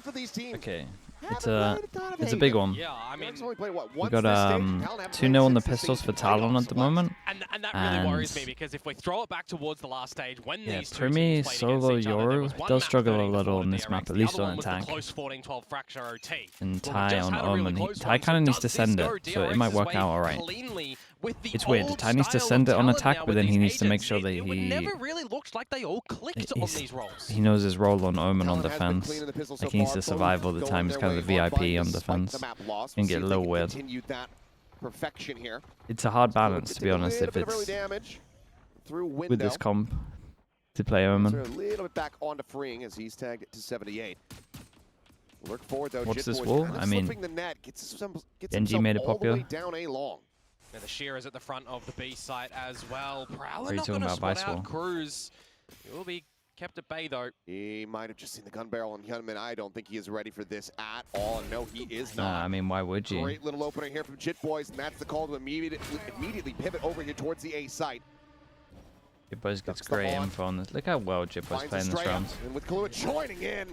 both of these teams. Okay, it's a big one. Yeah, I mean, We got 2-0 on the pistols for Talon at the moment. and that really worries me because if we throw it back towards the last stage, when these two Primi, teams played Solo, against each other, there Yoru was one does match struggle a 13 little for on the this map, DRX, at the least other on one was the attack. close 14-12 fracture OT. And Well, Ty on Omen. Ty kind of needs to send it, so it might work out alright. It's weird. Ty needs to send it on attack, but then he needs to make sure that It never really looked like they all clicked on these roles. he knows his role on Omen on defense. Like he needs to survive all the time. He's kind of the VIP on defense. And get a little weird. It's a hard balance, to be honest, if it's with this comp to play Omen. A little bit back onto freeing as he's tagged to 78. Look forward though. What's this wall? I mean, Genji made it popular. Down a long. Now the Shear is at the front of the B site as well. Prowler Are you not talking going to about spot Vice out Wall? Cruz. He will be kept at bay though. He might have just seen the gun barrel on Hyunmin. I don't think he is ready for this at all. No, he is not. Nah, I mean, why would you? Great little opening here from Jit Boys, and that's the call to immediately pivot over here towards the A site. Jit Boys gets great info on this. Look how well Jit Boys playing this round. And with Kahlua joining in,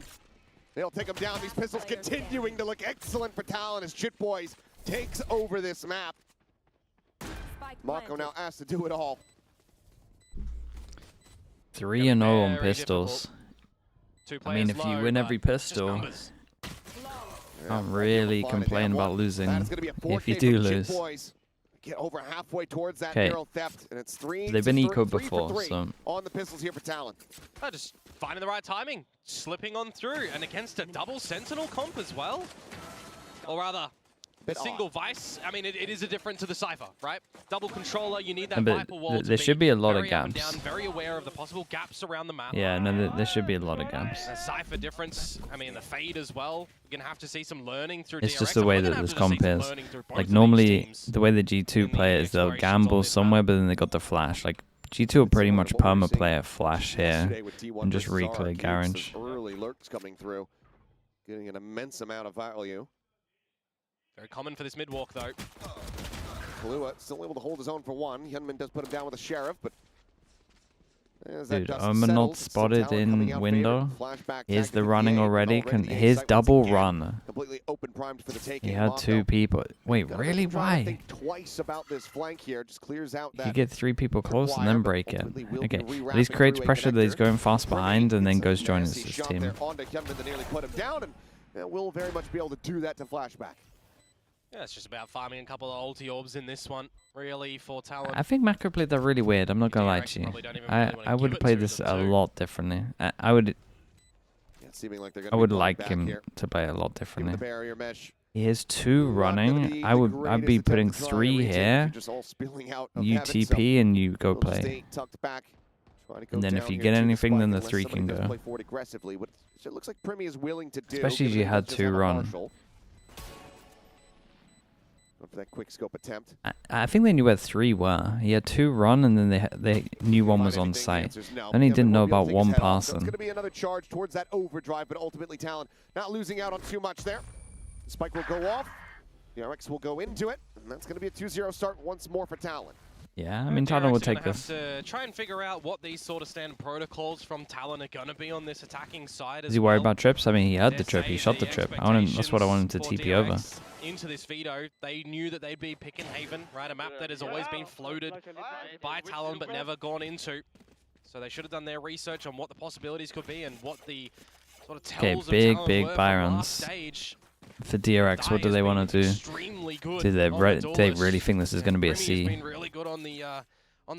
they'll take him down. These pistols continuing to look excellent for Talon as Jit Boys takes over this map. Mako now asked to do it all. 3-0 on pistols. I mean, if you win every pistol, can't really complain about losing if you do lose. Get over halfway towards that barrel theft, and it's they've been ecoed before, so on the pistols here for Talon. Just finding the right timing, slipping on through, and against a double Sentinel comp as well. Or rather, a single Vice. I mean, it is a difference to the Cypher, right? Double controller, you need that Viper wall. There should be a lot of gaps. Down, very aware of the possible gaps around the map. Yeah, no, there should be a lot of gaps. The Cypher difference, I mean, the Fade as well. You're going to have to see some learning through It's DRX. just the way that this comp is. Like, normally, the way the G2 play it is they'll gamble somewhere, but then they got the flash. Like, G2 will pretty much perma play a flash here and just reclear Garage. Early lurks coming through, getting an immense amount of value. Very common for this mid-walk, though. Kahlua still able to hold his own for one. Hyunmin does put him down with a Sheriff, but... Dude, Omen not spotted in window. Here's the running already. Here's double run. Completely open primed for the taking. He had 2 people. Wait, really? Why? Think twice about this flank here. Just clears out that. You get 3 people close and then break it. Okay, at least creates pressure that he's going fast behind and then goes joins his team. And we'll very much be able to do that to Flashback. Yeah, it's just about farming a couple of ulti orbs in this one, really, for Talon. I think Mako played that really weird. I'm not gonna lie to you. I would play this a lot differently. I would like him to play a lot differently. He has 2 running. I'd be putting 3 here. You TP and you go play. And then if you get anything, then the 3 can go. Especially if you had 2 run. For that quick scope attempt. I think they knew where 3 were. He had 2 run, and then they knew 1 was on site. Then he didn't know about 1 passing. It's going to be another charge towards that overdrive, but ultimately Talon not losing out on too much there. The spike will go off. The DRX will go into it, and that's going to be a 2-0 start once more for Talon. Yeah, I mean, Talon will take this. To try and figure out what these sort of standard protocols from Talon are going to be on this attacking side. Is he worried about trips? I mean, he had the trip. He shot the trip. That's what I wanted to TP over. Into this veto, they knew that they'd be picking Haven, right? A map that has always been floated by Talon but never gone into. So they should have done their research on what the possibilities could be and what the sort of tells of Talon big were Byrons. from last stage. For DRX, what do they want to do? Do they really think this is going to be a C?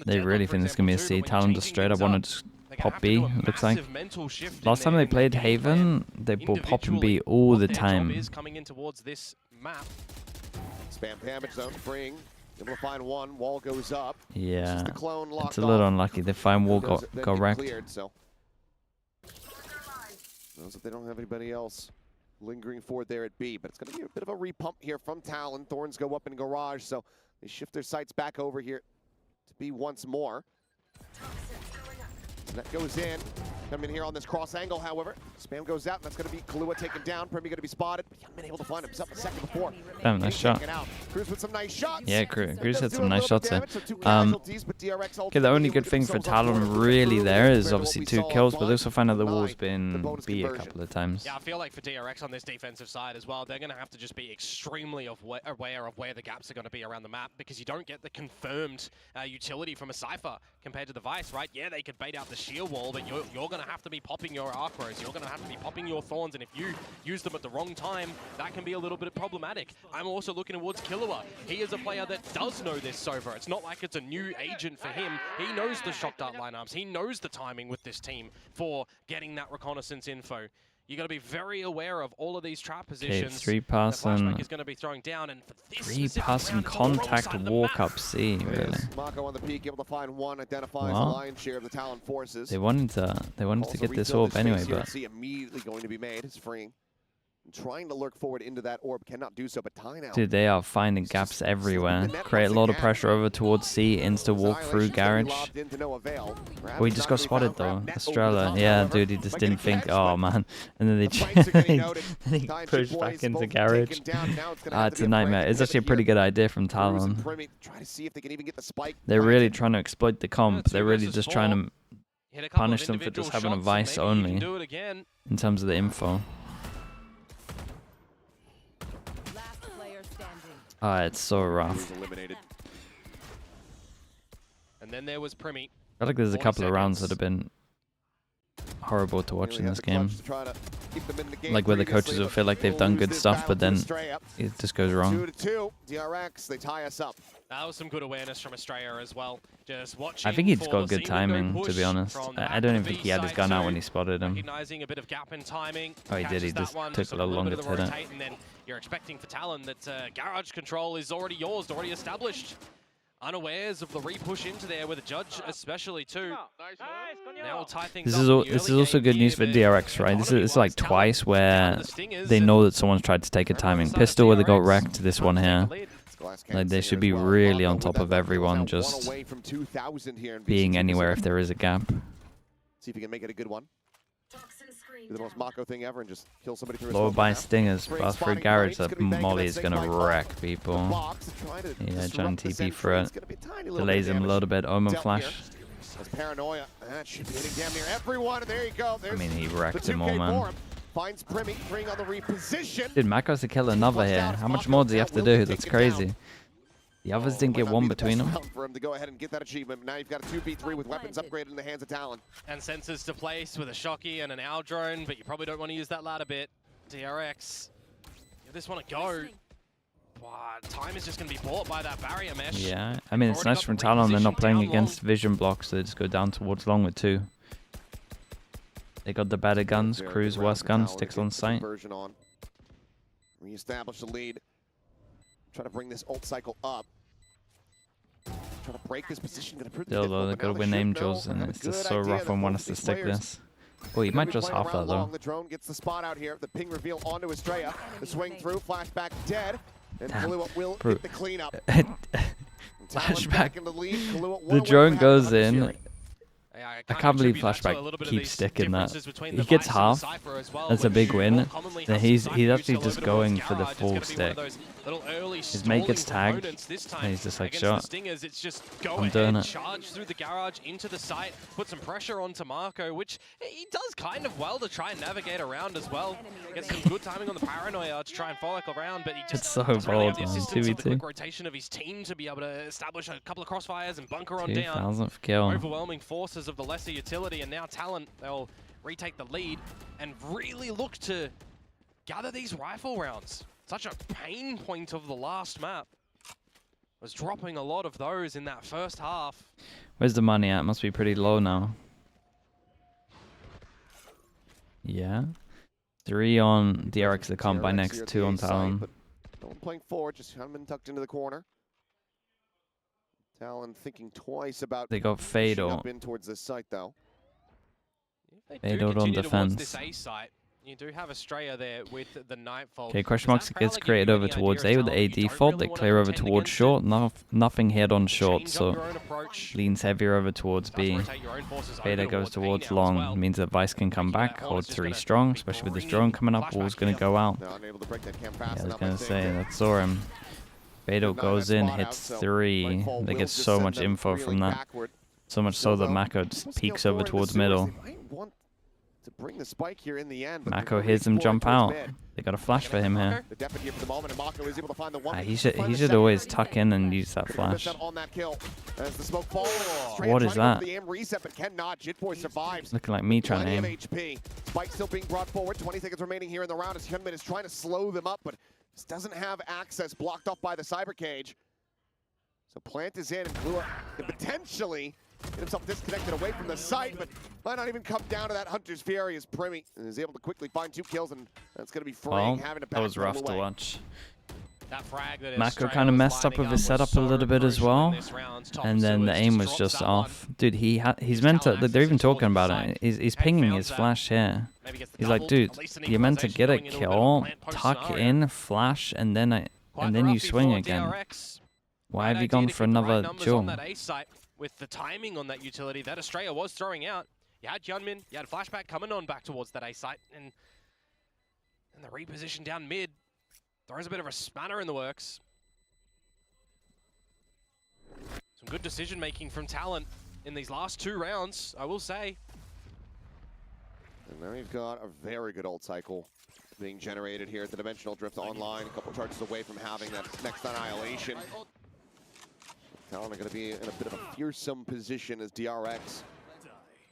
They really think this is going to be a C. Talon just straight up want to just pop B, it looks like. Last time they played Haven, they will pop and B all the time. Spam damage zone, freeing. Able to find 1, wall goes up. Yeah, it's a little unlucky. The fine wall got wrecked. So. Knows that they don't have anybody else lingering forward there at B, but it's going to be a bit of a repump here from Talon. Thorns go up in garage, so they shift their sights back over here to B once more. And that goes in. Coming in here on this cross angle, however. Spam goes out, and that's going to be Kahlua taken down. Premi going to be spotted. He hasn't been able to find himself a second before. Damn, nice shot. Cruz with some nice shots. Yeah, Cruz had some nice shots there. DRX Okay, the only good thing for Talon really there is obviously 2 kills, but they also find out the wall's been beat a couple of times. Yeah, I feel like for DRX on this defensive side as well, they're going to have to just be extremely aware of where the gaps are going to be around the map, because you don't get the confirmed utility from a Cypher compared to the Vice, right? Yeah, they could bait out the sheer wall, but you're going to have to be popping your Archros, you're going to have to be popping your Thorns, and if you use them at the wrong time, that can be a little bit problematic. I'm also looking towards Killua. He is a player that does know this Sova. It's not like it's a new agent for him. He knows the shock dart lineups. He knows the timing with this team for getting that reconnaissance info. You got to be very aware of all of these trap positions. Okay, 3-passing. Is going to be throwing down, and for this 3-passing contact walk up C, really. Mako on the peak, able to find one, identifies the lion's share of the Talon forces. They wanted to get this orb anyway, but immediately going to be made. It's freeing. Trying to lurk forward into that orb, cannot do so, but Ty now. Dude, they are finding gaps everywhere. Create a lot of pressure over towards C, insta walk through garage. Oh, he just got spotted though. Estrella. Yeah, dude, he just didn't think, oh man. And then he pushed back into garage. It's a nightmare. It's actually a pretty good idea from Talon. They're really trying to exploit the comp. They're really just trying to punish them for just having a Vice only in terms of the info. It's so rough. And then there was Premi. I feel like there's a couple of rounds that have been horrible to watch in this game. Like where the coaches will feel like they've done good stuff, but then it just goes wrong. 2-2. DRX, they tie us up. That was some good awareness from Estrella as well. Just watching. I think he's got good timing, to be honest. I don't even think he had his gun out when he spotted him. Recognizing a bit of gap in timing. Oh, he did. He just took a little longer to hit it. And then you're expecting for Talon that garage control is already yours, already established. Unawares of the repush into there with a judge, especially too. Now we'll tie things up. This is also good news for DRX, right? This is like twice where they know that someone's tried to take a timing pistol where they got wrecked. This one here. Like they should be really on top of everyone, just being anywhere if there is a gap. See if you can make it a good one. Do the most Mako thing ever and just kill somebody through Lower by stingers, but through garage that Molly is gonna wreck people. Yeah, trying to TP for it. Delays him a little bit. Omen flash. That's paranoia. That should be hitting damn near everyone. There you go. I mean, he wrecked him all, man. Finds Premi, bring on the reposition. Dude, Mako's to kill another here. How much more does he have to do? That's crazy. The others didn't get one between them. For him to go ahead and get that achievement. Now you've got a 2v3 with weapons upgraded in the hands of Talon. And sensors to place with a Shocky and an Owl drone, but you probably don't want to use that ladder bit. DRX, you just want to go. But time is just going to be bought by that barrier mesh. Yeah, I mean, it's nice from Talon. They're not playing against vision blocks, so they just go down towards long with 2. They got the better guns. Cruz worse gun, sticks on sight. Reestablish the lead. Try to bring this ult cycle up. Try to break this position. Still though, they gotta win Angels, and it's just so rough on one us to stick this. Oh, he might just half that though. The drone gets the spot out here. The ping reveal onto Estrella. The swing through. Flashback dead. And Kahlua will get the cleanup. Flashback. The drone goes in. I can't believe Flashback keeps sticking that. He gets half. That's a big win. Then he's actually just going for the full stick. His mate gets tagged, and he's just like, shot. I'm doing it. Charge through the garage into the site, put some pressure onto Marco, which he does kind of well to try and navigate around as well. Gets some good timing on the paranoia to try and follow around, but he just it's so bold, man. The assistance of the quick rotation of his team to be able to establish a couple of crossfires and bunker on down. 2000th kill. Overwhelming forces of the lesser utility, and now Talon, they'll retake the lead and really look to gather these rifle rounds. Such a pain point of the last map. Was dropping a lot of those in that first half. Where's the money at? Must be pretty low now. Yeah. 3 on DRX the comp by next, 2 on Talon. No one playing forward, just haven't been tucked into the corner. Talon thinking twice about. They got Fatal. In towards this site though. Fatal on defense. This A site, You do have Australia there with the Nightfall. Okay, question marks gets created over towards A with the A default. They clear over towards short. Nothing hit on short, so leans heavier over towards B. Beta goes towards long. Means that Vice can come back. Hold 3 strong, especially with this drone coming up. Wall's going to go out. Yeah, I was going to say, that saw him. Beta goes in, hits 3. They get so much info from that. So much so that Mako just peeks over towards middle. Bring the spike here in the end. Mako hears him jump out. They got a flash for him here. He should always tuck in and use that flash. What is that? Looking like me trying to aim. Spike still being brought forward. 20 seconds remaining here in the round as Hyunmin is trying to slow them up, but just doesn't have access, blocked off by the cyber cage. So Plant is in, and Klua can potentially get himself disconnected away from the site, but might not even come down to that Hunter's Fury as Primi is able to quickly find 2 kills, and that's going to be freeing, having to back that was rough away. to watch. That frag that Mako kind of messed up with his setup a little bit as well, and then the aim was just off. Dude, he's meant to, they're even talking about it, he's pinging his flash here. He's like, dude, you're meant to get a kill, tuck in, flash, and then you swing again. Why have you gone for another duel? With the timing on that utility that Australia was throwing out, you had Hyunmin, you had Flashback coming on back towards that A site, and the reposition down mid throws a bit of a spanner in the works. Some good decision making from Talon in these last 2 rounds, I will say. And now you've got a very good ult cycle being generated here at the Dimensional Drift online, a couple charges away from having that next annihilation. Talon are going to be in a bit of a fearsome position as DRX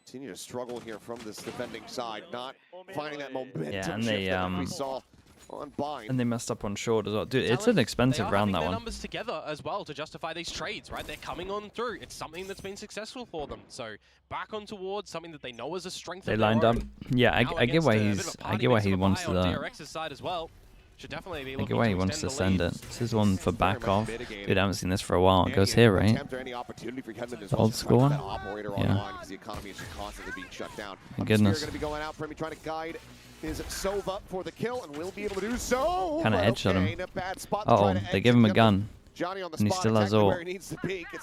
continue to struggle here from this defending side, not finding that momentum. Yeah, and they we saw on Bind. And they messed up on short as well. Dude, it's an expensive round, that one. Numbers together as well to justify these trades, right? They're coming on through. It's something that's been successful for them. So back on towards something that they know is a strength. They lined up. Yeah, I get why he wants to. DRX's side as well. Should definitely be I get why he wants to send it. This is one for back off. Dude, I haven't seen this for a while. It goes here, right? The old school one? Yeah. My goodness. Is Sova for the kill and will be able to do so. Kind of headshot him. Uh-oh, they give him a gun. And he still has ult. It's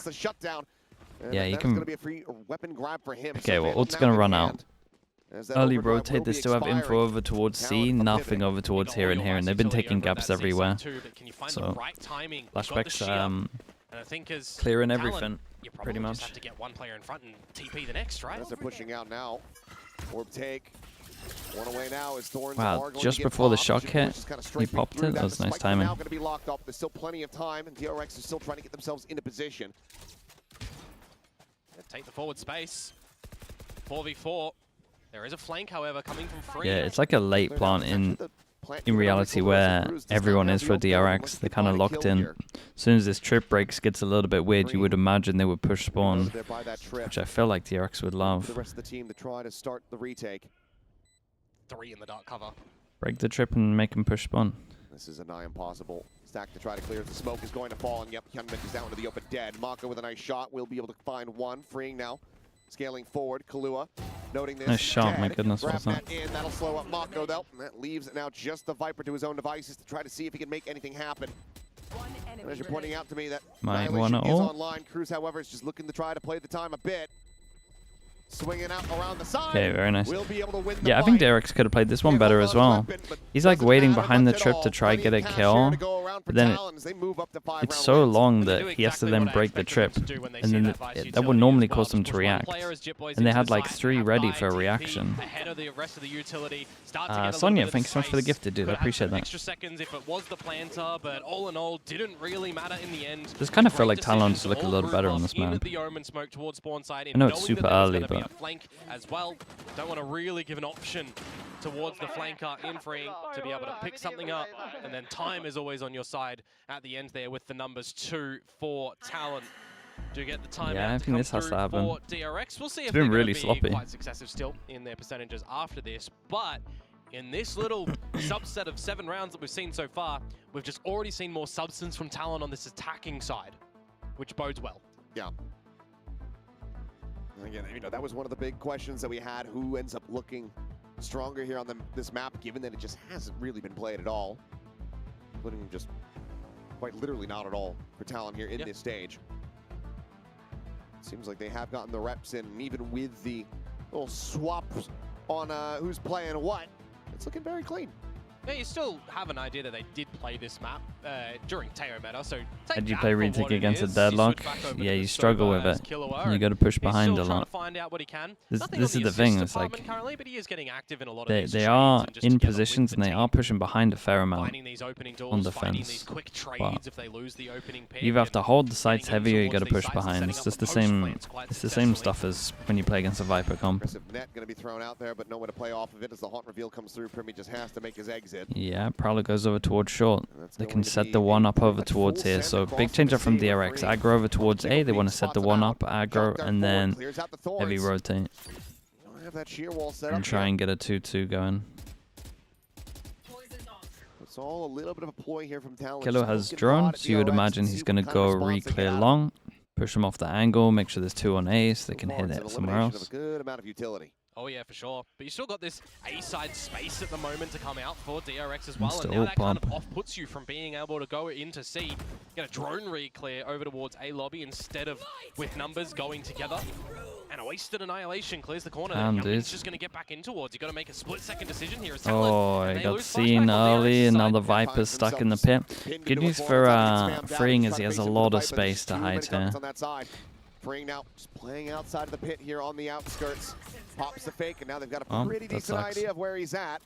the shutdown. Yeah, you can. Gonna be a free weapon grab for him. Okay, well, ult's gonna run out. Early rotate, they still have info over towards C, nothing over towards here and here, and they've been taking gaps everywhere. So, Flashback's clearing everything, pretty much. Have to get one player in front and TP the next, right? As they're pushing out now. Orb take. One away now is Thorns. Wow, just before the shock hit, he popped it. That was nice timing. Now going to be locked up. There's still plenty of time, and DRX is still trying to get themselves into position. Take the forward space. 4v4. There is a flank, however, coming from free. Yeah, it's like a late plant in reality where everyone is for DRX. They're kind of locked in. As soon as this trip breaks, gets a little bit weird, you would imagine they would push spawn, which I feel like DRX would love. The rest of the team to try to start the retake. 3 in the dark cover. Break the trip and make him push spawn. This is a nigh impossible stack to try to clear. The smoke is going to fall, and yep, Hyunmin is down to the open dead. Mako with a nice shot will be able to find one, freeing now. Scaling forward, Kalua noting this. Nice shot, my goodness, what's that? That'll slow up Mako though, and that leaves now just the Viper to his own devices to try to see if he can make anything happen. And as you're pointing out to me that Annihilation is online. Cruz, however, is just looking to try to play the time a bit. Swinging out around the side. Okay, very nice. We'll be able to win the yeah, I think DRX could have played this one better as well. He's like waiting behind the trip to try get a kill, but then it's so long that he has to then break the trip, and then that would normally cause them to react. And they had like 3 ready for a reaction. Sonia, thanks so much for the gifted, dude. I appreciate that. Extra seconds if it was the planter, but all in all, didn't really matter in the end. Just kind of feel like Talon just look a little better on this map. I know it's super early, but flank as well. Don't want to really give an option towards the flanker in freeing to be able to pick something up, and then time is always on your side at the end there with the numbers 2 for Talon. Do get the time out to come through for DRX. We'll see if they're going to be quite successive still in their percentages after this, but in this little subset of 7 rounds that we've seen so far, we've just already seen more substance from Talon on this attacking side, which bodes well. Yeah. Again, you know, that was one of the big questions that we had. Who ends up looking stronger here on this map, given that it just hasn't really been played at all. Including just quite literally not at all for Talon here in this stage. Seems like they have gotten the reps in, and even with the little swaps on who's playing what, it's looking very clean. Yeah, you still have an idea that they did play this map during Teo meta, so Had you play retake against a deadlock? Yeah, you struggle with it. You got to push behind a lot. This is the thing. It's like they are in positions and they are pushing behind a fair amount on defense. But you either have to hold the sites heavy or you got to push behind. It's just the same. It's the same stuff as when you play against a Viper comp. Aggressive net going to be thrown out there, but nowhere to play off of it as the haunt reveal comes through. Primi just has to make his exit. Yeah, Prowler goes over towards short. They can set the one up over towards here. So big change up from DRX. Aggro over towards A. They want to set the one up, aggro, and then heavy rotate. And try and get a 2-2 going. It's all a little bit of a ploy here from Talon. Killer has drone, so you would imagine he's going to go re-clear long, push him off the angle, make sure there's 2 on A so they can hit it somewhere else. Good amount of utility. Oh yeah, for sure. But you still got this A-side space at the moment to come out for DRX as well, Still and now that kind of off-puts you from being able to go into C, get a drone re-clear over towards A lobby instead of with numbers going together. And a wasted annihilation clears the corner. He's just going to get back in towards. You got to make a split-second decision here. Oh, I got seen early, and now the Viper's stuck in the pit. Good news for Freeing is he has a lot of space to hide here. Freeing now, just playing outside of the pit here on the outskirts. Pops the fake, and now they've got a pretty decent idea of where he's at.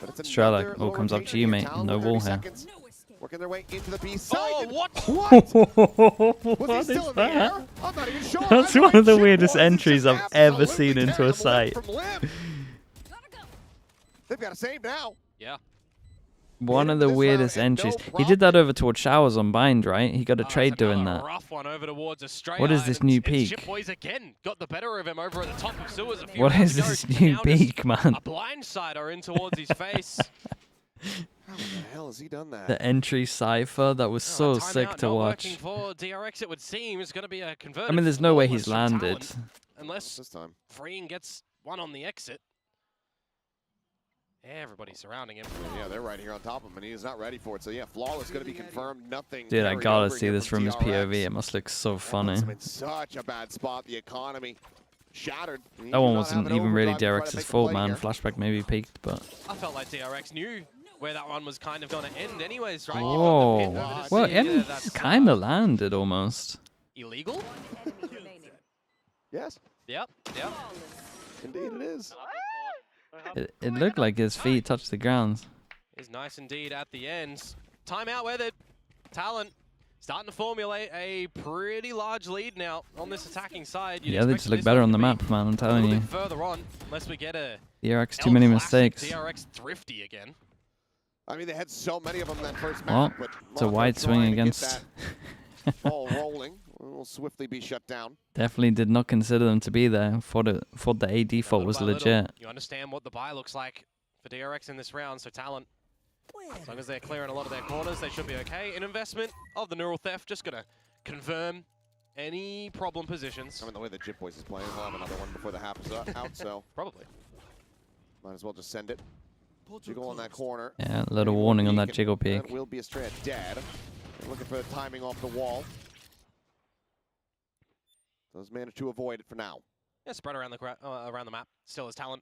But it's Strela, all comes up to you, mate. No wall here. Working their way into the B side. Oh, what? What is that? I'm not even sure. That's one of the weirdest entries I've ever seen into a site. They've got a save now. Yeah. One of the weirdest entries. He did that over towards Showers on Bind, right? He got a trade doing that. Rough one over towards Australia. What is this new peak? Shipboys again got the better of him over at the top of sewers. What is this new peak, man? A blindsider in towards his face. How the hell has he done that? The entry cipher, that was so sick to watch. For DRX, it would seem it's going to be a converted. I mean, there's no way he's landed. Unless this time Freeing gets one on the exit. Everybody surrounding him. Yeah, they're right here on top of him, and he is not ready for it. So yeah, Flawless going to be confirmed. Nothing. Dude, I gotta see this from his POV. It must look so funny. It's in such a bad spot. The economy shattered. That one wasn't even really DRX's fault, man. Flashback maybe peaked, but I felt like DRX knew where that one was kind of going to end anyways, right? Oh, well, it kind of landed almost. Illegal? Yes. Yep. Indeed it is. It looked like his feet touched the ground. It's nice indeed at the end. Timeout with it. Talon starting to formulate a pretty large lead now on this attacking side. Yeah, they just look better on the map, man, I'm telling you. Further on, unless we get a DRX, too many mistakes. DRX thrifty again. I mean, they had so many of them that first map, but it's a wide swing against ball rolling. Will swiftly be shut down. Definitely did not consider them to be there. Thought the A default was legit. You understand what the buy looks like for DRX in this round, so Talon, as long as they're clearing a lot of their corners, they should be okay. An investment of the neural theft, just going to confirm any problem positions. I mean, the way the Jip Boys is playing, we'll have another one before the half is out, so probably. Might as well just send it. Jiggle on that corner. Yeah, a little warning on that jiggle peek. That will be Estrella dead. They're looking for the timing off the wall. Those managed to avoid it for now. Yeah, spread around the map. Still has Talent.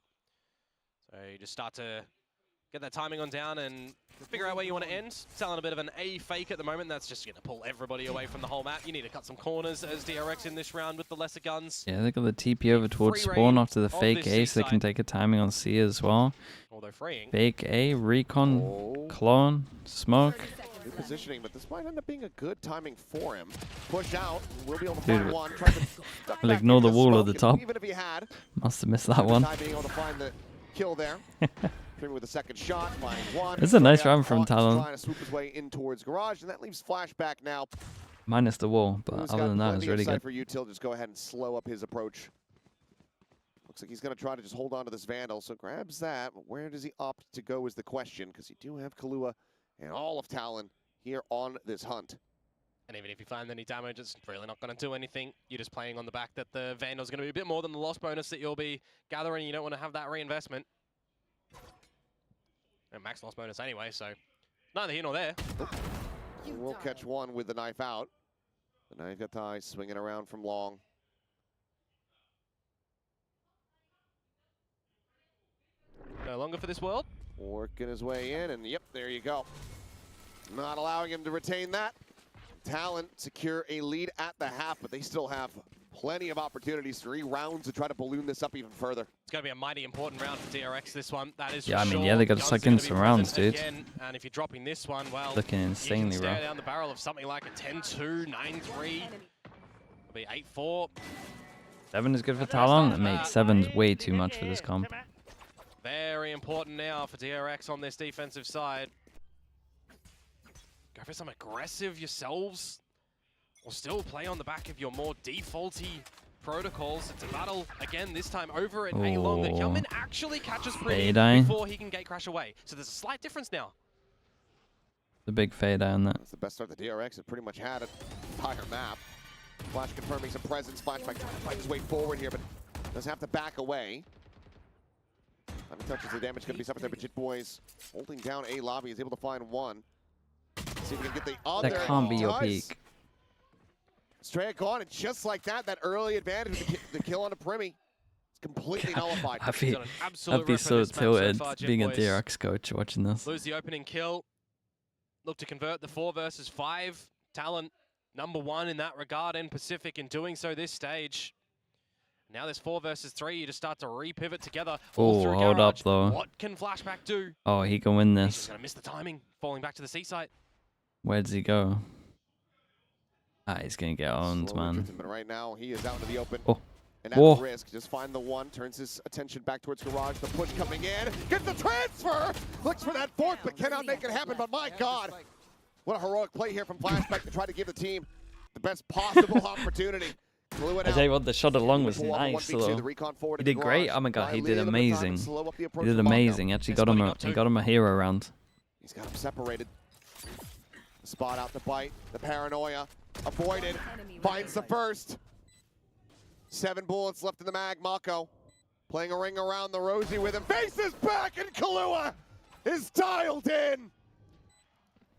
So you just start to get that timing on down and figure out where you want to end. Selling a bit of an A fake at the moment. That's just going to pull everybody away from the whole map. You need to cut some corners as DRX in this round with the lesser guns. Yeah, they got the TP over towards spawn after the fake A, so they can take a timing on C as well. Although freeing. Fake A, recon, clone, smoke. Good positioning, but this might end up being a good timing for him. Push out, we'll be able to find one. We'll ignore the wall at the top. Even if he had. Must have missed that one. Being able to find the kill there. With a second shot, find one. It's a nice round from Talon. Trying to swoop his way in towards garage, and that leaves Flashback now. Minus the wall, but other than that, it's really good. For Util, just go ahead and slow up his approach. Looks like he's going to try to just hold on to this Vandal, so grabs that. But where does he opt to go is the question, because you do have Kahlua and all of Talon here on this hunt. And even if you find any damage, it's really not going to do anything. You're just playing on the back that the Vandal's going to be a bit more than the loss bonus that you'll be gathering. You don't want to have that reinvestment. And max loss bonus anyway, so neither here nor there. We'll catch one with the knife out. The knife got ties, swinging around from long. No longer for this world. Working his way in, and yep, there you go. Not allowing him to retain that. Talon secure a lead at the half, but they still have plenty of opportunities, 3 rounds to try to balloon this up even further. It's going to be a mighty important round for DRX, this one. That is yeah, I mean, sure. yeah, they got to suck in some rounds, dude. Again, and if you're dropping this one, well, looking insanely you can rough. stare down the barrel of something like a 10-2, 9-3. It'll be 8-4. 7 is good for Talon. Mate, 7's way too much for this comp. Very important now for DRX on this defensive side. Go for some aggressive yourselves, or still play on the back of your more defaulty protocols. It's a battle again, this time over at A long. The Kelman actually catches pretty before he can gate crash away. So there's a slight difference now. The big fade on that. That's the best start the DRX has pretty much had it. Entire map. Flash confirming some presence. Flashback trying to fight his way forward here, but does have to back away. Time he touches the damage, going to be something there, but Jit Boys holding down A lobby, is able to find one. See if we can get the other. That can't be your peak. Straight gone, and just like that, that early advantage with the kill on a Primi. It's completely nullified. I'd be so tilted being a DRX coach watching this. Lose the opening kill. Look to convert the 4 versus 5. Talon, #1 in that regard in Pacific, in doing so this stage. Now there's 4 versus 3. You just start to re-pivot together. Oh, hold up though. What can Flashback do? Oh, he can win He's this. just gonna miss the timing, falling back to the C site. Where does he go? Ah, he's gonna get owned, man. But right now, he is out into the open. Oh. And at risk, just find the one, turns his attention back towards Garage. The push coming in, gets the transfer! Looks for that 4th, but cannot make it happen. But my God, what a heroic play here from Flashback to try to give the team the best possible opportunity. I tell you what, the shot along was nice, though. He did great. Oh my God, he did amazing. He did amazing. He actually got him a hero round. He's got him separated. The spot out the bite, the paranoia, avoided, finds the first. 7 bullets left in the mag. Mako playing a ring around the Rosie with him. Faces back, and Kahlua is dialed in.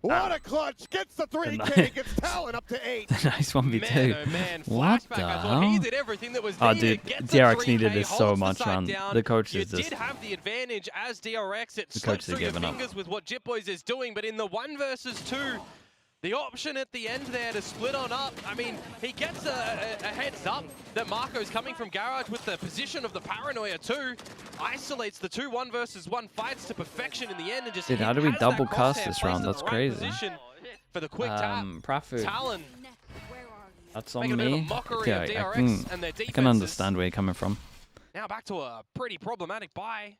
What a clutch! Gets the 3K, gets Talon up to 8. Nice 1v2. Man, oh man. What Flashback, the I thought hell? he did everything that was Oh, needed. dude, Gets DRX 3K, needed this so holds the much, side man. down. The coach You is just... did have the advantage as DRX. It The slips coach is through your giving up. fingers with what Jit Boys is doing, but in the 1 versus 2, the option at the end there to split on up, I mean, he gets a heads up that Marco's coming from Garage with the position of the Paranoia too. Isolates the 2 1 versus 1 fights to perfection in the end and just Dude, how do we has double that cast crosshair this placed round? in That's the right crazy. position for the quick tap. Prafu. Talon. That's Making on a bit of a me. mockery of Okay, DRX and their I can defenses. understand where you're coming from. Now back to a pretty problematic buy.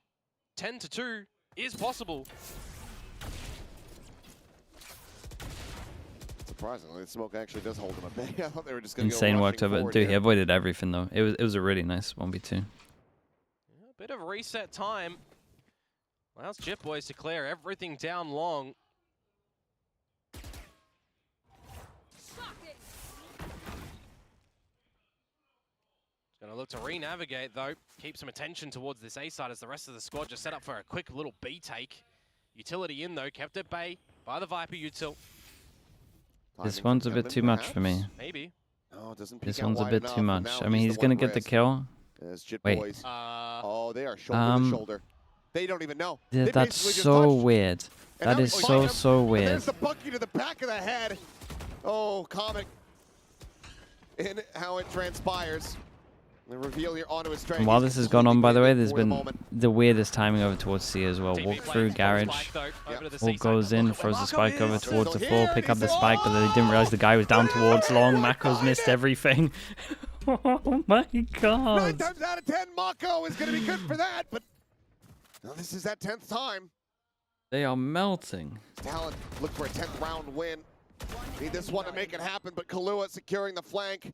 10-2 is possible. Surprisingly, the smoke actually does hold him at bay. I thought they were just going to Insane go work of it. Dude, he avoided everything though. It was a really nice 1v2. Yeah, a bit of reset time. Allows Jit Boys to clear everything down long. Gonna look to re-navigate though. Keep some attention towards this A side as the rest of the squad just set up for a quick little B take. Utility in though, kept at bay by the Viper util. This one's a bit too much for me. Maybe. No, it doesn't This one's a bit too much. I mean, he's gonna get the kill. Wait. Oh, they are shoulder to shoulder. They don't even know. Yeah, that's so weird. That is so weird. There's the Bucky to the back of the head. Oh, comic in how it transpires. The reveal here onto his strength. And while this has gone on, by the way, there's been the weirdest timing over towards C as well. Walk through garage. All goes in, throws the spike over towards the floor, pick up the spike, but they didn't realize the guy was down towards long. Mako's missed everything. Oh my God. 9 times out of 10, Mako is going to be good for that, but no, this is that 10th time. They are melting. Talon look for a 10th round win. Need this one to make it happen, but Kahlua securing the flank.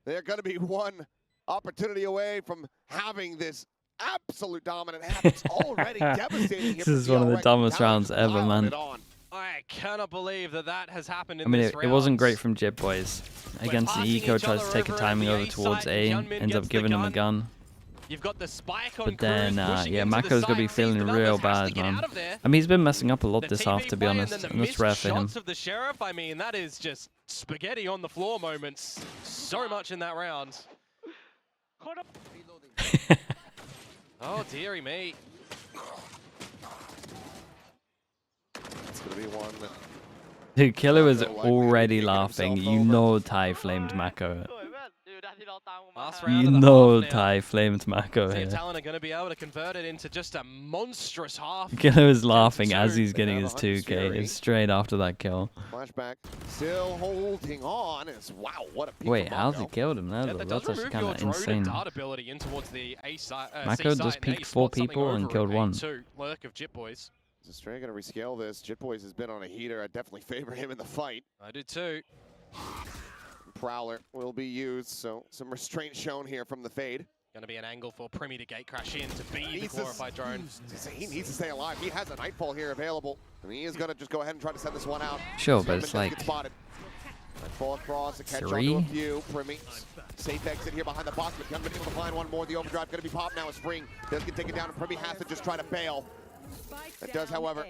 They're going to be one opportunity away from having this absolute dominant happen. It's already devastating. This is one of the dumbest rounds ever, man. Alright, cannot believe that has happened in I mean, this it wasn't round. great from Jip Boys. Against the Eco, tries to take a timing over towards A, ends up giving him a gun. You've got the spike on But then, Cruz yeah, into the Mako's gonna be side, sees feeling the real numbers, has to bad, get man. out of there. I mean, he's been messing up a lot The this TV half, to be play and honest, then and that's rare for him. shots of the Sheriff, I mean, that is just spaghetti on the floor moments. So much in that round. Oh, dearie me. It's going to be one. Dude, Killer was already laughing. You know Ty flamed Mako. You know Ty flamed Mako here. Talon are going to be able to convert it into just a monstrous half. Killer was laughing as he's getting his 2K. It's straight after that kill. Flashback still holding on. Wow, what a peak. Wait, how's he killed him there? Yeah, Though? that That's does actually remove kind your of drone and insane. dart ability in towards the A side. Mako just peeked 4 people and killed 1. Lurk of Jip Boys. Australia going to rescale this. Jit Boys has been on a heater. I definitely favor him in the fight. I do too. Prowler will be used, so some restraint shown here from the Fade. Going to be an angle for Primi to gate crash in to be the glorified drone. He needs to stay alive. He has a Nightfall here available, and he is going to just go ahead and try to send this one out. Sure, but it's like Nightfall across, a catch 3? onto a few. Primi, safe exit here behind the box, but haven't been able to find one more. The overdrive going to be popped now as Spring does get taken down, and Primi has to just try to bail. That does, however,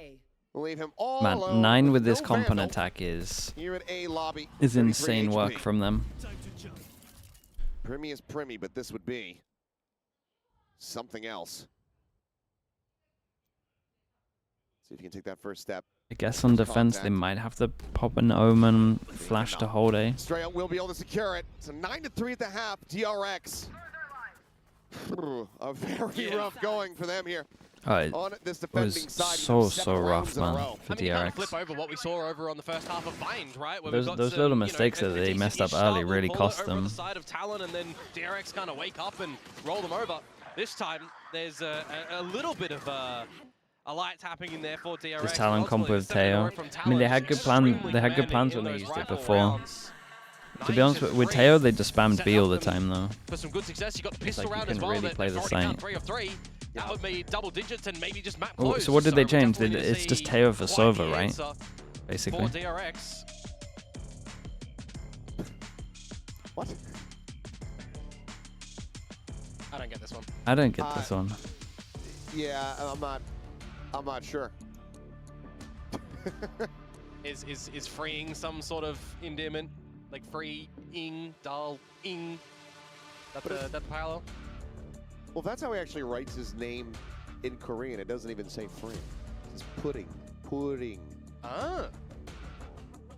leave him all alone. 9 with this no comp and Vandal attack is here at A lobby. insane 33 work HP. from them. Primi is Primi, but this would be something else. See if you can take that first step. I guess on defense they might have to pop an Omen flash to hold A. Straight will be able to secure it. So 9-3 at the half. DRX. A very rough going for them here. Oh, it on this was defending side. so rough, man, for I mean, you kind of DRX. flip over what we saw over on the first half of Bind, right? Where Those little mistakes that they messed up early really cost them. The side of Talon, and then DRX kind of wake up and roll them over. This time, there's a little bit of a light tapping in there for DRX. This Talon comp with Teo. I mean, they had good plans when they used it before. To be honest, with Teo, they just spammed B all the time, though. For some good success, you got the pistol like round you as can well. really play the site. 3 of 3. That would be double digits and maybe just map Oh, close. so what did they change? definitely It's see just Teo for quite Sova, the right? answer Basically. For DRX. What? I don't get this one. I don't get this one. Yeah, I'm not sure. Is freeing some sort of endearment? Like freeing, dal-ing? That the parallel? Well, that's how he actually writes his name in Korean. It doesn't even say free. It's pudding. Pudding. Ah.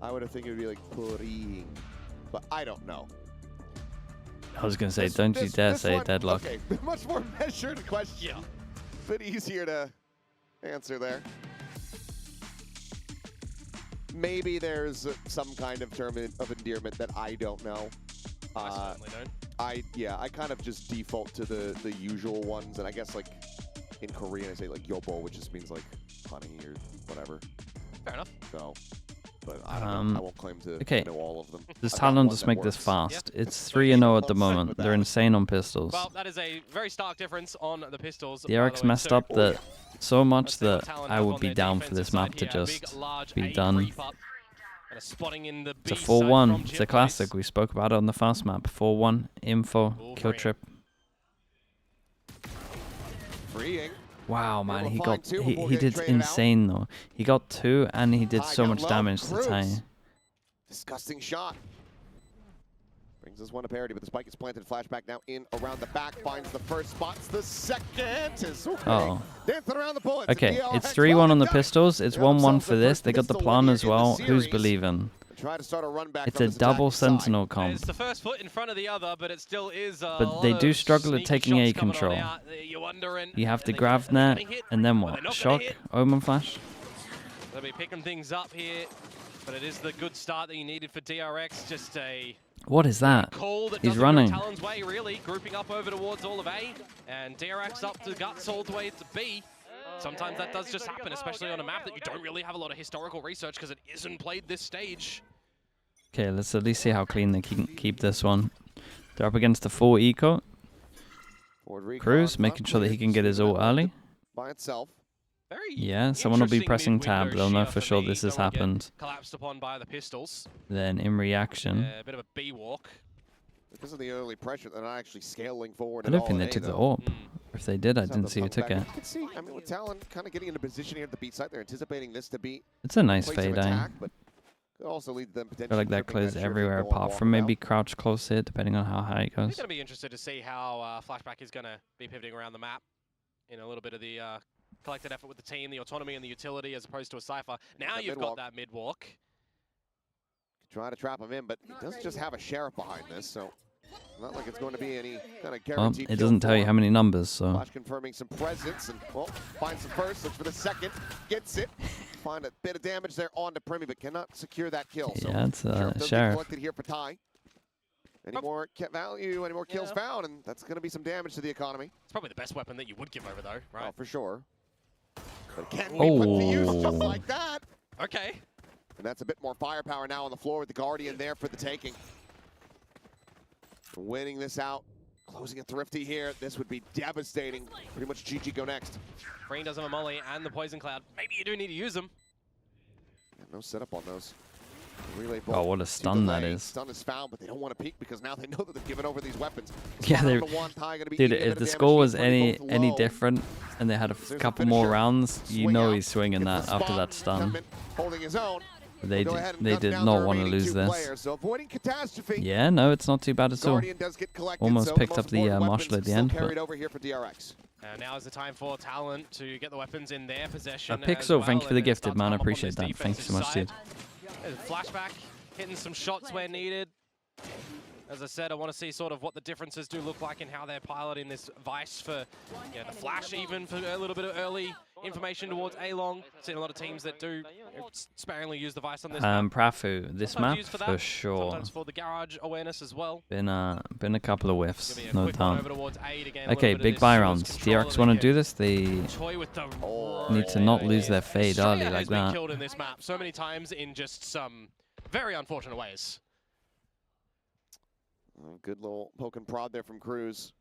I would have think it would be like pudding. But I don't know. I was going to say, don't you dare say deadlock. Okay, much more measured question. Yeah. Bit easier to answer there. Maybe there's some kind of term of endearment that I don't know. I certainly don't. I kind of just default to the usual ones, and I guess like in Korean I say like yobo, which just means like honey or whatever. Fair enough. So, but I don't know. I won't claim to know all of them. Does Talon just make this fast? Yeah. It's 3-0 at the moment. They're insane on pistols. Well, that is a very stark difference on the pistols. The DRX messed up that so much that I would be down for this map to just be done. It's a 4-1. It's a classic. We spoke about it on the fast map. 4-1 info kill trip. Freeing. Wow, man, he did insane though. He got 2 and he did so much damage to Ty. Disgusting shot. Brings us one to parity, but the spike is planted. Flashback now in around the back, finds the first spot. The second is dancing around the bullets. Okay, it's 3-1 on the pistols. It's 1-1 for this. They got the plan as well. Who's believing? Try to start a run back. It's a double sentinel comp. It's the first foot in front of the other, but it still is. But they do struggle at taking A control. You have to grab net, and then what? Shock, Omen flash. They'll be picking things up here, but it is the good start that you needed for DRX. Just a what is that? He's running. Talon's way, really, grouping up over towards all of A, and DRX up to guts all the way to B. Sometimes that does just happen, especially on a map that you don't really have a lot of historical research because it isn't played this stage. Okay, let's at least see how clean they can keep this one. They're up against the full eco. Cruz making sure that he can get his ult early. By itself. Yeah, someone will be pressing tab. They'll know for sure this has happened. Collapsed upon by the pistols. Then in reaction, a bit of a B walk. Because of the early pressure, they're not actually scaling forward. I don't think they took the AWP. If they did, I didn't see who took it. You can see, I mean, with Talon kind of getting into position here at the B site, they're anticipating this to be. It's a nice fade, but could also lead them potentially. I feel like that clears everywhere apart from maybe crouch close hit, depending on how high it goes. I'm going to be interested to see how Flashback is going to be pivoting around the map in a little bit of the collected effort with the team, the autonomy and the utility as opposed to a Cypher. Now you've got that mid walk. Try to trap him in, but he doesn't just have a sheriff behind this, so not like it's going to be any kind of guaranteed. Well, it doesn't tell you how many numbers, so. Flash confirming some presence, and well, finds the first, looks for the second, gets it. Find a bit of damage there on the Premi, but cannot secure that kill. So yeah, it's Sheriff. Collected here for Ty. Any more value, any more kills found, and that's going to be some damage to the economy. It's probably the best weapon that you would give over, though, right? Oh, for sure. But can we put to use just like that? Okay. And that's a bit more firepower now on the floor with the Guardian there for the taking. Winning this out, closing a Thrifty here. This would be devastating. Pretty much GG go next. Green does have a molly and the poison cloud. Maybe you do need to use them. Yeah, no setup on those. Relay oh, what a stun that is. Stun is found, but they don't want to peek because now they know that they've given over these weapons. Yeah, they're... Dude, if the score was any different and they had a couple more rounds, you know he's swinging that after that stun. Holding his own. They did not want to lose this. So avoiding catastrophe. Yeah, no, it's not too bad at all. Almost picked up the marshal at the end. Carried over here for DRX. Now is the time for Talon to get the weapons in their possession. Pixel, thank you for the gifted, man. I appreciate that. Thank you so much, dude. Flashback hitting some shots where needed. As I said, I want to see sort of what the differences do look like and how they're piloting this Vice for the Flash, even for a little bit of early information towards A-Long. Seen a lot of teams that do sparingly use the Vice on this map. Prafu, this map for sure. Sometimes for the garage awareness as well. Been a couple of whiffs, no doubt. Okay, big buy rounds. DRX want to do this. They need to not lose their fade early like that. Killed in this map so many times in just some very unfortunate ways. Good little poke and prod there from Cruz.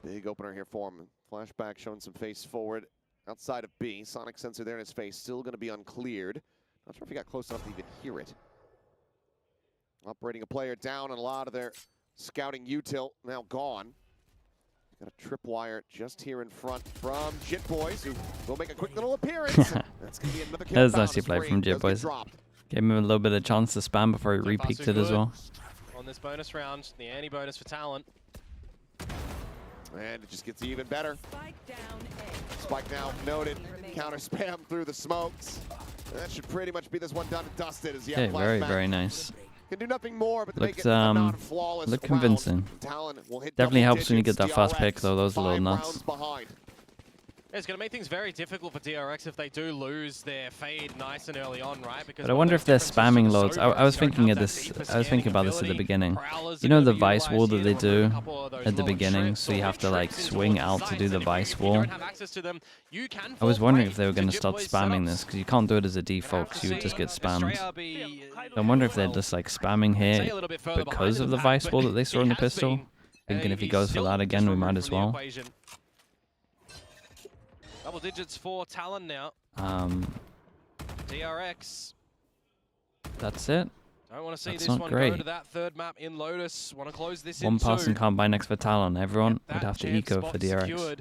Big opener here for him. Flashback showing some face forward outside of B. Sonic sensor there in his face, still going to be uncleared. Not sure if he got close enough to even hear it. Operating a player down, and a lot of their scouting util now gone. Got a tripwire just here in front from Jit Boys, who will make a quick little appearance. That's going to be another kill. That was nicely played from Jit Boys. Gave him a little bit of chance to spam before he re-peeked it as well. On this bonus round, the anti-bonus for Talon. And it just gets even better. Spike now noted. Counter spam through the smokes. That should pretty much be this one done and dusted. As okay, very nice. Can do nothing more, but to make it a non-flawless look convincing. Talon will hit definitely helps when you get that fast pick, though. Those are a little nuts. It's going to make things very difficult for DRX if they do lose their fade nice and early on, right? Because but I wonder if they're spamming loads. I was thinking of this. I was thinking about this at the beginning. You know the Vice wall that they do at the beginning, so you have to like swing out to do the Vice wall. I was wondering if they were going to start spamming this because you can't do it as a default because you would just get spammed. I wonder if they're just like spamming here because of the Vice wall that they saw in the pistol. Thinking if he goes for that again, we might as well. Double digits for Talon now. DRX. That's it. Don't want to see this one go to that third map in Lotus. Want to close this in one person can't buy next for Talon. Everyone would have to eco for DRX.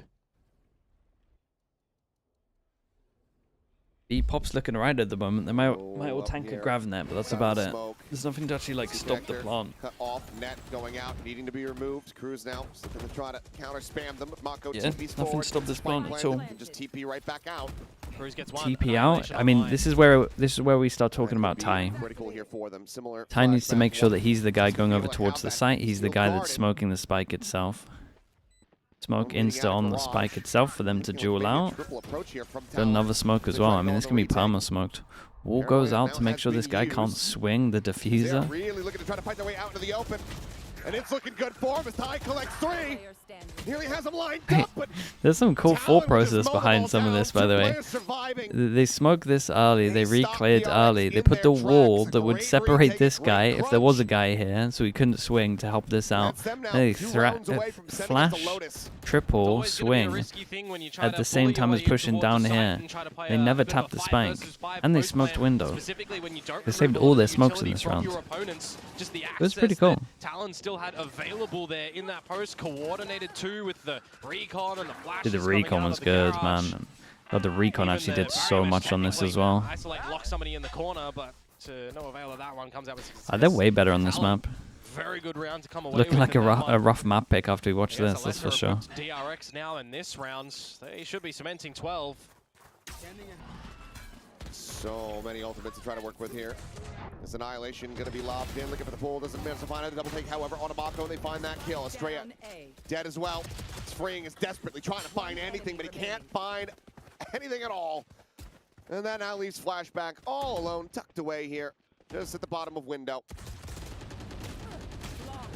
B-Pop's looking right at the moment. They might all tank a Grav net, but that's about it. There's nothing to actually like stop the plant. Cut off, net going out, needing to be removed. Cruz now looking to try to counter spam them. Mako TP's nothing to stop this plant at all. Just TP right back out. Cruz gets one. TP out. I mean, this is where we start talking about Ty. Ty needs to make sure that he's the guy going over towards the site. He's the guy that's smoking the spike itself. Smoke insta on the spike itself for them to duel out. Got another smoke as well. I mean, this can be perma smoked. Wall goes out to make sure this guy can't swing the diffuser. And it's looking good for him as Ty collects 3. Nearly has him lined up, but there's some cool thought process Talon behind some of this, by the way. surviving. They smoked this early, they re-cleared early, they put the wall that would separate this guy if there was a guy here, so he couldn't swing to help this out. They flash, triple, swing at the same time as pushing down here. They never tapped the spank, and they smoked window. They saved all their smokes in this round. It was pretty cool. Talon still had available there in that post, coordinated too with the recon and the flashes. Dude, the recon was good, man. God, the recon actually did so much on this as well. Isolate, lock somebody in the corner, but to no avail of that one, comes out with success. They're way better on this map. Very good round to come away Looking with like a rough map pick after we watch this, that's for sure. DRX now in this round, they should be cementing 12. So many ultimates to try to work with here. This Annihilation going to be lobbed in. Looking for the pull. Doesn't manage to find it. The double take, however, on Amako. They find that kill. Estrella dead as well. Freeing is desperately trying to find anything, but he can't find anything at all. And that now leaves Flashback all alone, tucked away here, just at the bottom of window.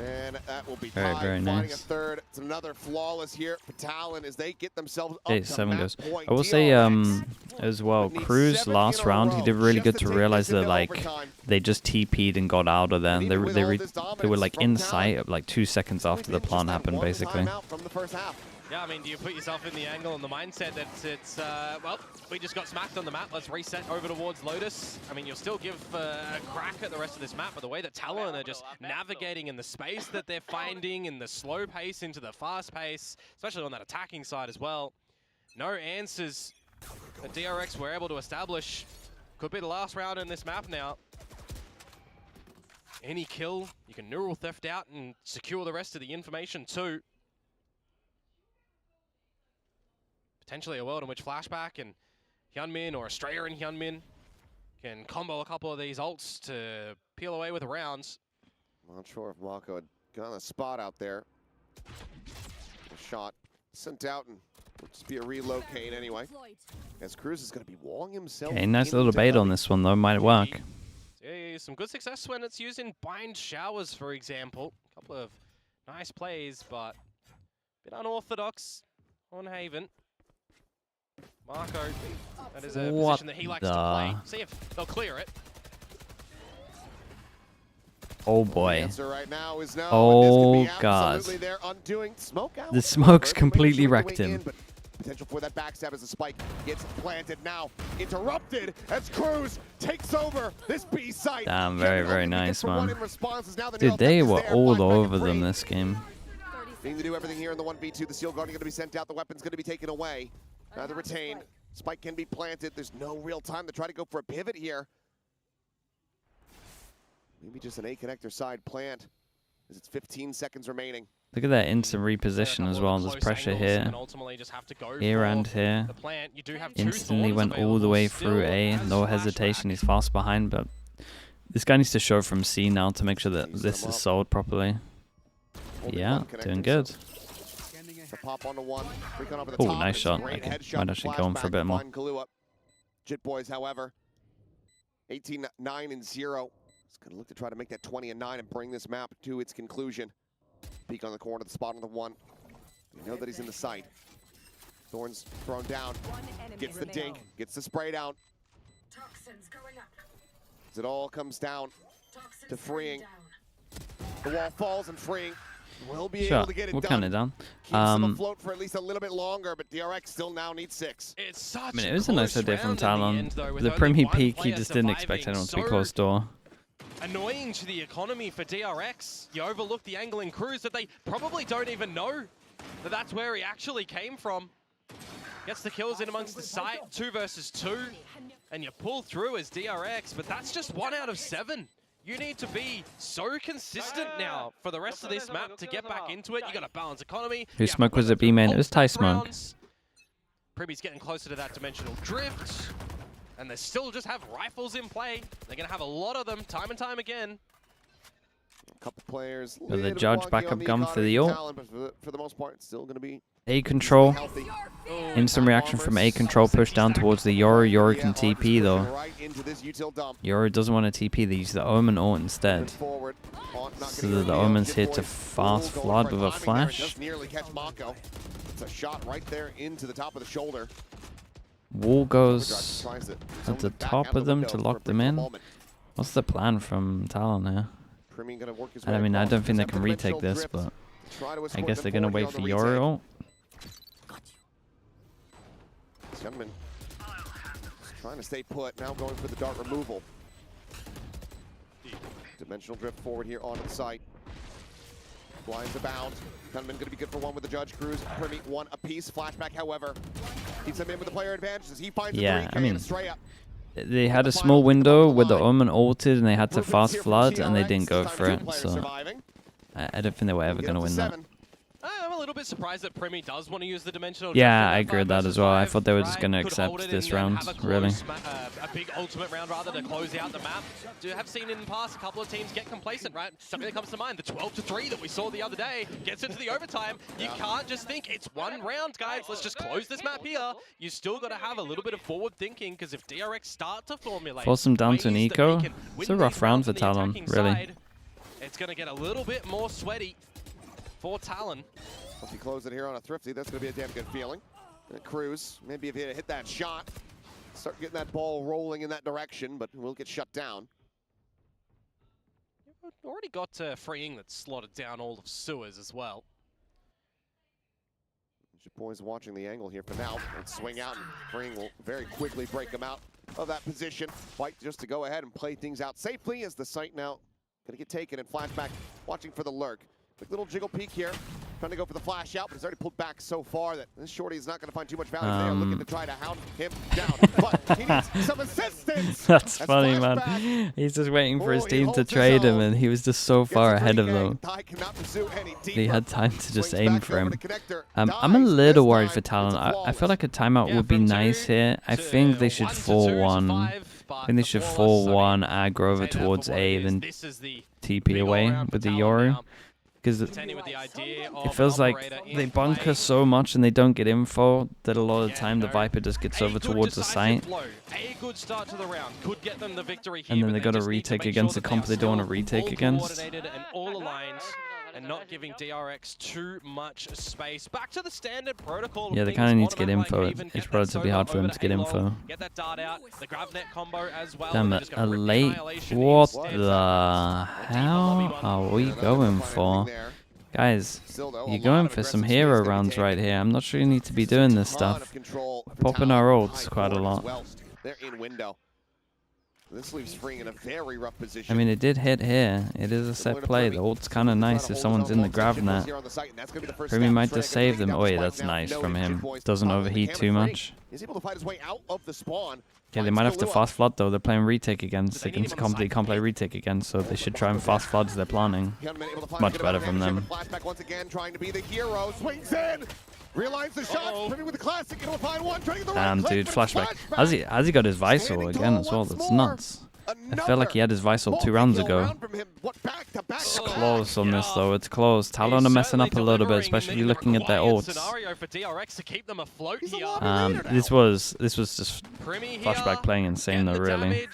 And that will be tied, very finding nice. a third. It's another flawless here for Talon as they get themselves up 8-7 goes. point. I will say as well, Cruz last round, he did really good to realize that like they just TP'd and got out of there. They were like in sight like 2 seconds after the plant happened, basically. From the first half. Yeah, I mean, do you put yourself in the angle and the mindset that it's, well, we just got smacked on the map, let's reset over towards Lotus. I mean, you'll still give a crack at the rest of this map, but the way that Talon are just navigating in the space that they're finding, in the slow pace into the fast pace, especially on that attacking side as well. No answers that DRX were able to establish. Could be the last round in this map now. Any kill, you can neural theft out and secure the rest of the information too. Potentially a world in which Flashback and Hyunmin or Estrella and Hyunmin can combo a couple of these ults to peel away with the rounds. I'm not sure if Mako had got a spot out there. A shot sent out and will just be a relocate anyway. As Cruz is going to be walling himself. Okay, nice little bait on this one though, might work. Yeah, some good success when it's used in bind showers, for example. A couple of nice plays, but a bit unorthodox on Haven. Marco, that is a position that he likes to play. See if they'll clear it. Oh boy. The answer right now is no, oh god. The smoke's completely wrecked him. Potential for that backstab as the spike gets planted now. Interrupted as Cruz takes over this B site. Damn, very nice, man. Dude, they were all over them this game. Needing to do everything here in the 1v2. The Seal Guardian going to be sent out. The weapon's going to be taken away. Neither retained. Spike can be planted. There's no real time to try to go for a pivot here. Maybe just an A connector side plant, as it's 15 seconds remaining. Look at that instant reposition as well. There's pressure here, here and here. Instantly went all the way through A. No hesitation. He's fast behind, but this guy needs to show from C now to make sure that this is sold properly. Yeah, doing good. Oh, nice shot. Okay, might actually go on for a bit more. Jit Boys, however, 18-9-0. It's going to look to try to make that 20-9 and bring this map to its conclusion. Peek on the corner, the spot on the one. You know that he's in the sight. Thorn's thrown down. Gets the dink, gets the spray down. As it all comes down to freeing. The wall falls and freeing. Will be able to get it we'll done. count it down. Keeps them afloat for at least a little bit longer, but DRX still now needs 6. I mean, it was a nice idea from Talon. The Prim he peak, he just didn't expect anyone to be closed door. Annoying to the economy for DRX. You overlook the angle in Cruz that they probably don't even know that that's where he actually came from. Gets the kills in amongst the site, 2 versus 2, and you pull through as DRX, but that's just 1 out of 7. You need to be so consistent now for the rest of this map to get back into it. You got a balanced economy. Whose smoke was it, B-Man? It was Ty Smoke. Priby's getting closer to that dimensional drift. And they still just have rifles in play. They're going to have a lot of them time and time again. couple players. But the judge backup gun for the ult. Talon, but for the most part, it's still going to be A control. healthy. Instant reaction from A control, push down towards the Yoru. Yoru can TP though. Right into this util dump. Yoru doesn't want to TP, they use the Omen ult instead. Forward. So the Omen's here to fast flood with a flash. Just nearly catch Mako. It's a shot right there into the top of the shoulder. Wall goes at the top of them to lock them in. What's the plan from Talon here? I mean, I don't think they can retake this, but I guess they're going to wait for Yoru ult. Gunman trying to stay put, now going for the dart removal. Dimensional drift forward here onto the site. Blinds abound. Gunman going to be good for one with the Judge Crews. Primi one apiece. Flashback, however, keeps him in with the player advantage as he finds the 3K and straight up. They had a small window where the Omen ulted and they had to fast flood and they didn't go for it, so I don't think they were ever going to win that. I'm a little bit surprised that Primi does want to use the dimensional. Yeah, I agree with that as well. I thought they were just going to accept this round, really. A big ultimate round rather to close out the map. Do have seen in the past a couple of teams get complacent, right? Something that comes to mind, the 12-3 that we saw the other day gets into the overtime. You can't just think it's one round, guys. Let's just close this map here. You still got to have a little bit of forward thinking because if DRX start to formulate, Force them down to an eco. It's a rough round for Talon, really. It's going to get a little bit more sweaty for Talon. If you close it here on a Thrifty, that's going to be a damn good feeling. Cruz, maybe if he hit that shot, start getting that ball rolling in that direction, but we'll get shut down. You've already got Freeing that's slotted down all of Sewers as well. Boys watching the angle here for now. Let's swing out, and Freeing will very quickly break him out of that position. Fight just to go ahead and play things out safely as the site now going to get taken, and Flashback watching for the lurk. Quick little jiggle peek here, trying to go for the flash out, but he's already pulled back so far that this shorty is not going to find too much value there, looking to try to hound him down, but he needs some assistance. That's funny, man. He's just waiting for his team to trade him, and he was just so far ahead of them. He had time to just aim for him. I'm a little worried for Talon. I feel like a timeout would be nice here. I think they should 4-1. I think they should 4-1, aggro over towards A, then TP away with the Yoru. Because it feels like they bunker so much and they don't get info that a lot of the time the Viper just gets over towards the site. And then they got to retake against a comp they don't want to retake against. And not giving DRX too much space. Back to the standard protocol. Yeah, they kind of need to get info. It's relatively hard for them to get info. Get that dart out. The GravNet combo as well. Damn it, a late. What the hell are we going for? Guys, you're going for some hero rounds right here. I'm not sure you need to be doing this stuff. We're popping our ults quite a lot. They're in window. This leaves Freeing in a very rough position. I mean, it did hit here. It is a set play. The ult's kind of nice if someone's in the GravNet. Primi might just save them. Oh yeah, that's nice from him. Doesn't overheat too much. He's able to fight his way out of the spawn. Yeah, they might have to fast flood though. They're playing retake against a comp they can't play retake against, so they should try and fast flood as they're planning. Much better from them. Flashback once again trying to be the hero. Swings in. Realigns the shots. Primi with the classic. Able to find one. Trying to get the damn, dude, Flashback. Has he got his Visal again as well? That's nuts. I felt like he had his Visal 2 rounds ago. It's close on this though, it's close. Talon are messing up a little bit, especially looking at their ults. This was just Flashback playing insane though, really.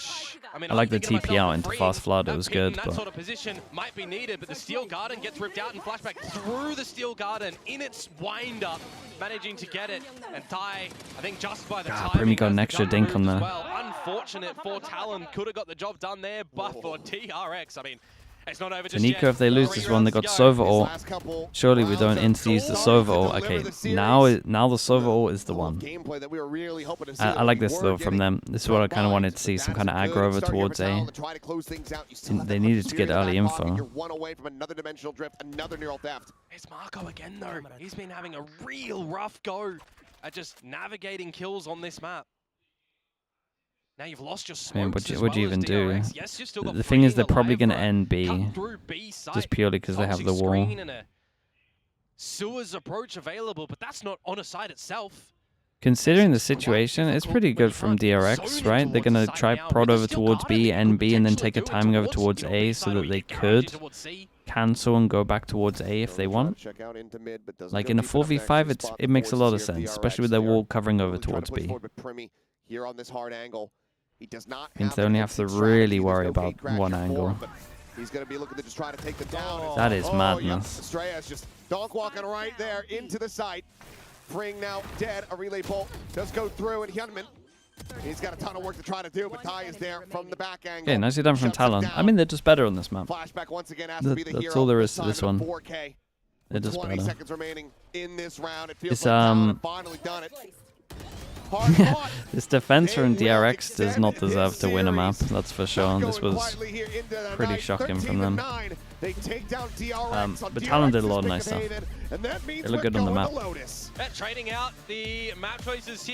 I like the TP out into fast flood, it was good. That sort of position might be needed, but the Steel Garden gets ripped out and Flashback through the Steel Garden in its wind up, managing to get it and tie, I think just by the time. Primi got an extra dink on there. Well, unfortunate for Talon, could have got the job done there, but for DRX, I mean, it's not over just yet. If they lose this one, they got Sova ult. Surely we don't insta-use the Sova ult. Okay, now the Sova ult is the one. I like this though from them. This is what I kind of wanted to see, some kind of aggro over towards A. They needed to get early info. It's Mako again though. He's been having a real rough go at just navigating kills on this map. Now you've lost your smokes. What do you even do? Yes, the thing is, they're probably going to end B, just purely because they have the wall. Sewers approach available, but that's not on a side itself. Considering the situation, it's pretty good from DRX, right? They're going to try prod over towards B, end B, and then take a timing over towards A so that they could cancel and go back towards A if they want. Check out into mid, but doesn't Like go in a deep enough to 4v5, actually spot it the makes a lot of forces here. sense, especially with DRX, their they wall are covering over really trying to towards push B. forward with Primi here on this hard angle. He does not Means have they an only have to exit strategy. really There's worry no about gate crash one for him, angle. but he's going to be looking to just try to take them down. That is Yep. madness. Estrella just donk walking right there into the site. Fring now dead. A relay bolt does go through, and Hyunmin, he's got a ton of work to try to do, but Tai is there from the back angle. Okay, nicely done from Shuts him Talon. down. I mean, they're just better on this map. Flashback once again has to be the That's hero. all there is to time this in a one. 4K. They're just 20 better. seconds remaining in this round. It feels It's, like Talon have finally done it. Hard fought. This defense from They will DRX does extend not deserve this to win a map, series. that's for sure. And this Going was quietly here into the pretty night. shocking from them. 13-9. They take down DRX on But Talon did a lot of DRX's nice pick of stuff. Haven, and that means They look we're good on the going map. to Lotus. Trading out the map choices here.